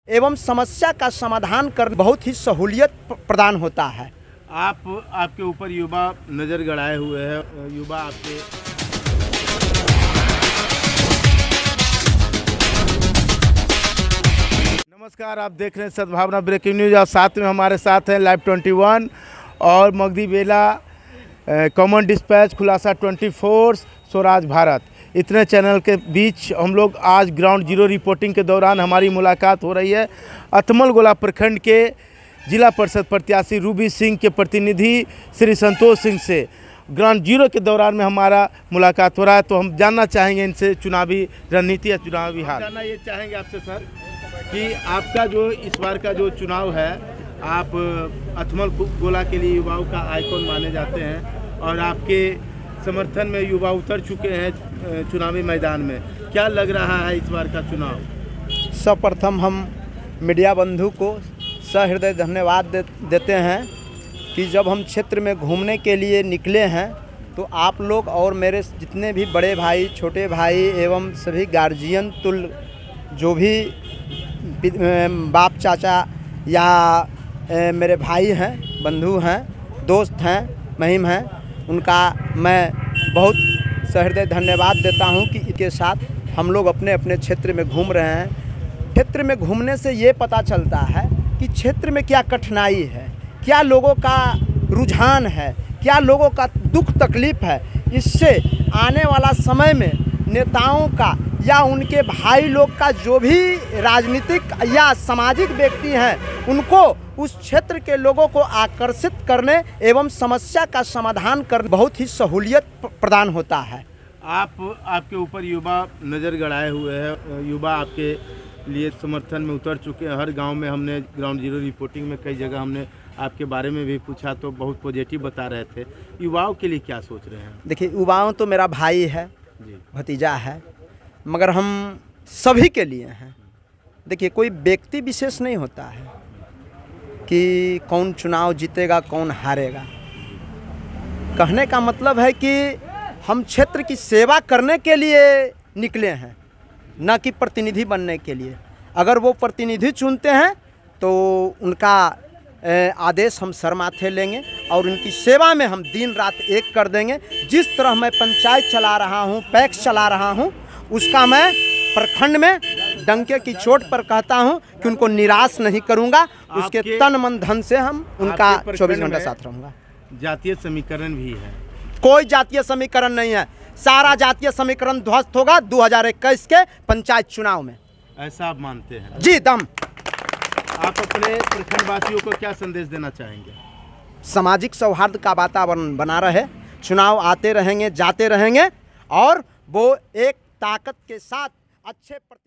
एवं समस्या का समाधान कर बहुत ही सहूलियत प्रदान होता है। आपके ऊपर युवा नज़र गड़ाए हुए हैं। युवा आपके नमस्कार, आप देख रहे हैं सद्भावना ब्रेकिंग न्यूज़ और साथ में हमारे साथ हैं लाइव 21 और मगधी बेला, कॉमन डिस्पैच, खुलासा 24, स्वराज भारत, इतने चैनल के बीच हम लोग आज ग्राउंड जीरो रिपोर्टिंग के दौरान हमारी मुलाकात हो रही है अतमलगोला प्रखंड के जिला परिषद प्रत्याशी रूबी सिंह के प्रतिनिधि श्री संतोष सिंह से। ग्राउंड जीरो के दौरान में हमारा मुलाकात हो रहा है, तो हम जानना चाहेंगे इनसे चुनावी रणनीति या चुनावी हाल। जानना ये चाहेंगे आपसे सर कि आपका जो इस बार का जो चुनाव है, आप अतमलगोला के लिए युवाओं का आइकॉन माने जाते हैं और आपके समर्थन में युवा उतर चुके हैं चुनावी मैदान में। क्या लग रहा है इस बार का चुनाव? सर्वप्रथम हम मीडिया बंधु को सहृदय धन्यवाद देते हैं कि जब हम क्षेत्र में घूमने के लिए निकले हैं तो आप लोग और मेरे जितने भी बड़े भाई, छोटे भाई एवं सभी गार्जियन तुल जो भी बाप चाचा या मेरे भाई हैं, बंधु हैं, दोस्त हैं, महिम हैं, उनका मैं बहुत सहृदय धन्यवाद देता हूं कि इनके साथ हम लोग अपने अपने क्षेत्र में घूम रहे हैं। क्षेत्र में घूमने से ये पता चलता है कि क्षेत्र में क्या कठिनाई है, क्या लोगों का रुझान है, क्या लोगों का दुख तकलीफ़ है। इससे आने वाला समय में नेताओं का या उनके भाई लोग का जो भी राजनीतिक या सामाजिक व्यक्ति हैं, उनको उस क्षेत्र के लोगों को आकर्षित करने एवं समस्या का समाधान करने बहुत ही सहूलियत प्रदान होता है। आपके ऊपर युवा नज़र गड़ाए हुए हैं। युवा आपके लिए समर्थन में उतर चुके हैं। हर गांव में हमने ग्राउंड जीरो रिपोर्टिंग में कई जगह हमने आपके बारे में भी पूछा तो बहुत पॉजिटिव बता रहे थे। युवाओं के लिए क्या सोच रहे हैं? देखिए, युवाओं तो मेरा भाई है, भतीजा है, मगर हम सभी के लिए हैं। देखिए, कोई व्यक्ति विशेष नहीं होता है कि कौन चुनाव जीतेगा कौन हारेगा। कहने का मतलब है कि हम क्षेत्र की सेवा करने के लिए निकले हैं, न कि प्रतिनिधि बनने के लिए। अगर वो प्रतिनिधि चुनते हैं तो उनका आदेश हम सर माथे लेंगे और उनकी सेवा में हम दिन रात एक कर देंगे। जिस तरह मैं पंचायत चला रहा हूँ, पैक्स चला रहा हूँ, उसका मैं प्रखंड में डंके की चोट पर कहता हूँ कि उनको निराश नहीं करूँगा। उसके तन मन धन से हम उनका 24 घंटा साथ रहूँगा। जातीय समीकरण भी है? कोई जातीय समीकरण नहीं है। सारा जातीय समीकरण ध्वस्त होगा 2021 के पंचायत चुनाव में। ऐसा आप मानते हैं? जी दम। आप अपने प्रखंडवासियों को क्या संदेश देना चाहेंगे? सामाजिक सौहार्द का वातावरण बना रहे, चुनाव आते रहेंगे, जाते रहेंगे और वो एक ताकत के साथ अच्छे प्रतिनिधि